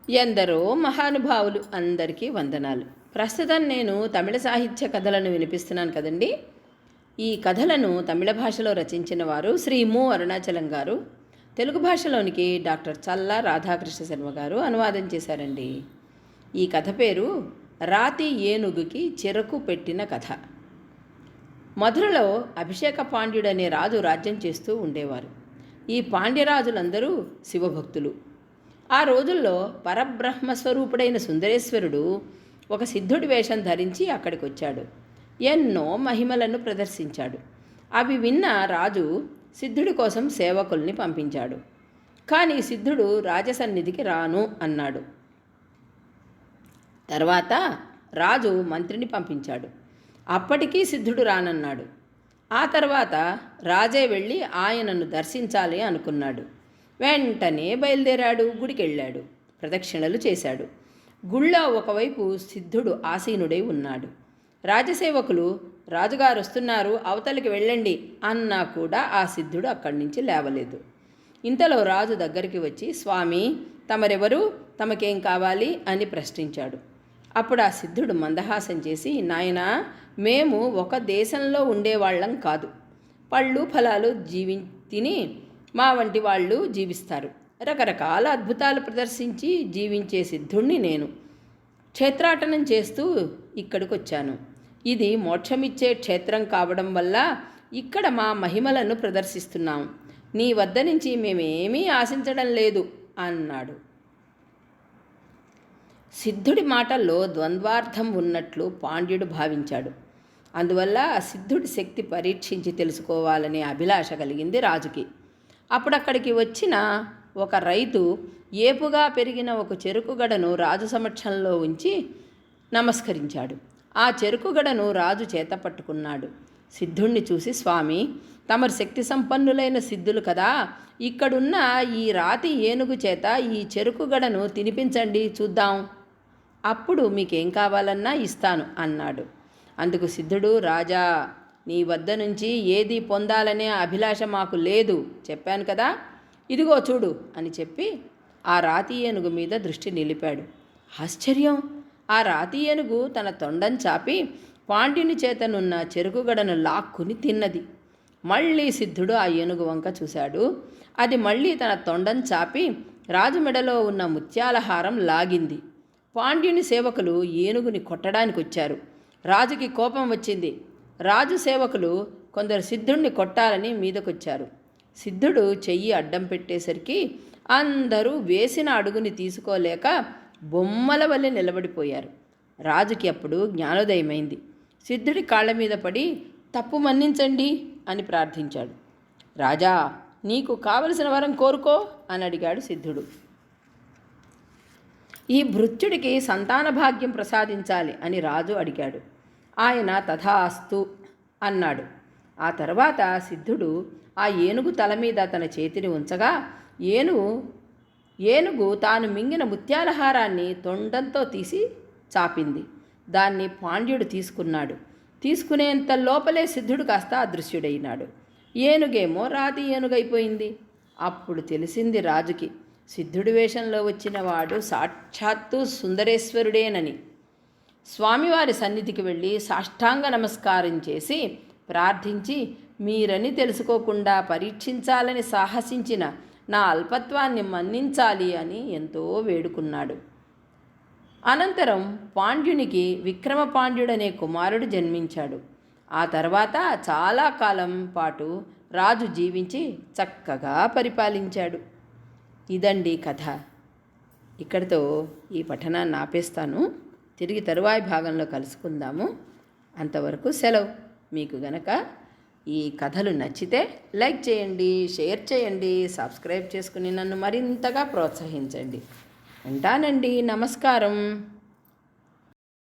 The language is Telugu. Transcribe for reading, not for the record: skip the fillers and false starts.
ఎందరో మహానుభావులు అందరికీ వందనాలు. ప్రస్తుతం నేను తమిళ సాహిత్య కథలను వినిపిస్తున్నాను కదండి. ఈ కథలను తమిళ భాషలో రచించిన వారు శ్రీ ము. అరుణాచలం గారు, తెలుగు భాషలోనికి డాక్టర్ చల్లా రాధాకృష్ణ శర్మ గారు అనువాదం చేశారండి. ఈ కథ పేరు రాతి ఏనుగుకి చెరకు పెట్టిన కథ. మధురలో అభిషేక పాండ్యుడనే రాజు రాజ్యం చేస్తూ ఉండేవారు. ఈ పాండ్యరాజులందరూ శివభక్తులు. ఆ రోజుల్లో పరబ్రహ్మస్వరూపుడైన సుందరేశ్వరుడు ఒక సిద్ధుడి వేషం ధరించి అక్కడికి వచ్చాడు. ఎన్నో మహిమలను ప్రదర్శించాడు. అవి విన్న రాజు సిద్ధుడి కోసం సేవకుల్ని పంపించాడు. కానీ సిద్ధుడు రాజసన్నిధికి రాను అన్నాడు. తర్వాత రాజు మంత్రిని పంపించాడు. అప్పటికీ సిద్ధుడు రానన్నాడు. ఆ తర్వాత రాజే వెళ్ళి ఆయనను దర్శించాలి అనుకున్నాడు. వెంటనే బయలుదేరాడు. గుడికి వెళ్ళాడు. ప్రదక్షిణలు చేశాడు. గుళ్ళో ఒకవైపు సిద్ధుడు ఆసీనుడై ఉన్నాడు. రాజసేవకులు రాజుగారు వస్తున్నారు, అవతలికి వెళ్ళండి అన్నా కూడా ఆ సిద్ధుడు అక్కడి నుంచి లేవలేదు. ఇంతలో రాజు దగ్గరికి వచ్చి, స్వామి తమరెవరు, తమకేం కావాలి అని ప్రశ్నించాడు. అప్పుడు ఆ సిద్ధుడు మందహాసం చేసి, నాయనా, మేము ఒక దేశంలో ఉండేవాళ్ళం కాదు. పళ్ళు ఫలాలు తిని మా వంటి వాళ్ళు జీవిస్తారు. రకరకాల అద్భుతాలు ప్రదర్శించి జీవించే సిద్ధుణ్ణి నేను. క్షేత్రాటనం చేస్తూ ఇక్కడికి వచ్చాను. ఇది మోక్షమిచ్చే క్షేత్రం కావడం వల్ల ఇక్కడ మా మహిమలను ప్రదర్శిస్తున్నాం. నీ వద్ద నుంచి మేమేమీ ఆశించడం లేదు అన్నాడు. సిద్ధుడి మాటల్లో ద్వంద్వార్థం ఉన్నట్లు పాండ్యుడు భావించాడు. అందువల్ల సిద్ధుడి శక్తి పరీక్షించి తెలుసుకోవాలనే అభిలాష కలిగింది రాజుకి. అప్పుడక్కడికి వచ్చిన ఒక రైతు ఏపుగా పెరిగిన ఒక చెరుకుగడను రాజు సమక్షంలో ఉంచి నమస్కరించాడు. ఆ చెరుకుగడను రాజు చేత పట్టుకున్నాడు. సిద్ధుణ్ణి చూసి, స్వామి తమరు శక్తి సంపన్నులైన సిద్ధులు కదా, ఇక్కడున్న ఈ రాతి ఏనుగు చేత ఈ చెరుకుగడను తినిపించండి చూద్దాం, అప్పుడు మీకేం కావాలన్నా ఇస్తాను అన్నాడు. అందుకు సిద్ధుడు, రాజా, నీ వద్ద నుంచి ఏది పొందాలనే అభిలాష మాకు లేదు, చెప్పాను కదా, ఇదిగో చూడు అని చెప్పి ఆ రాతి ఏనుగు మీద దృష్టి నిలిపాడు. ఆశ్చర్యం! ఆ రాతి ఏనుగు తన తొండం చాపి పాండ్యుని చేతనున్న చెరుకుగడను లాక్కుని తిన్నది. మళ్ళీ సిద్ధుడు ఆ ఏనుగు వంక చూశాడు. అది మళ్ళీ తన తొండం చాపి రాజు మెడలో ఉన్న ముత్యాల హారం లాగింది. పాండ్యుని సేవకులు ఏనుగుని కొట్టడానికి వచ్చారు. రాజుకి కోపం వచ్చింది. రాజు సేవకులు కొందరు సిద్ధుణ్ణి కొట్టాలని మీదకొచ్చారు. సిద్ధుడు చెయ్యి అడ్డం పెట్టేసరికి అందరూ వేసిన అడుగుని తీసుకోలేక బొమ్మల వల్లే నిలబడిపోయారు. రాజుకి అప్పుడు జ్ఞానోదయమైంది. సిద్ధుడి కాళ్ళ మీద పడి తప్పు మన్నించండి అని ప్రార్థించాడు. రాజా, నీకు కావలసిన వరం కోరుకో అని అడిగాడు సిద్ధుడు. ఈ భృత్యుడికి సంతాన భాగ్యం ప్రసాదించాలి అని రాజు అడిగాడు. ఆయన తథాస్తు అన్నాడు. ఆ తర్వాత సిద్ధుడు ఆ ఏనుగు తల మీద తన చేతిని ఉంచగా ఏనుగు తాను మింగిన ముత్యాలహారాన్ని తొండంతో తీసి చాపింది. దాన్ని పాండ్యుడు తీసుకున్నాడు. తీసుకునేంత లోపలే సిద్ధుడు కాస్త అదృశ్యుడైనాడు. ఏనుగేమో రాతి ఏనుగైపోయింది. అప్పుడు తెలిసింది రాజుకి, సిద్ధుడి వేషంలో వచ్చిన వాడు సాక్షాత్తు సుందరేశ్వరుడేనని. స్వామివారి సన్నిధికి వెళ్ళి సాష్టాంగ నమస్కారం చేసి ప్రార్థించి, మీరని తెలుసుకోకుండా పరీక్షించాలని సాహసించిన నా అల్పత్వాన్ని మన్నించాలి అని ఎంతో వేడుకున్నాడు. అనంతరం పాండ్యునికి విక్రమ పాండ్యుడనే కుమారుడు జన్మించాడు. ఆ తర్వాత చాలా కాలం పాటు రాజు జీవించి చక్కగా పరిపాలించాడు. ఇదండి కథ. ఇక్కడితో ఈ పఠనాన్ని ఆపేస్తాను. తిరిగి తరువాయి భాగంలో కలుసుకుందాము. అంతవరకు సెలవు. మీకు గనక ఈ కథలు నచ్చితే లైక్ చేయండి, షేర్ చేయండి, సబ్స్క్రైబ్ చేసుకుని నన్ను మరింతగా ప్రోత్సహించండి. ఉంటానండి. నమస్కారం.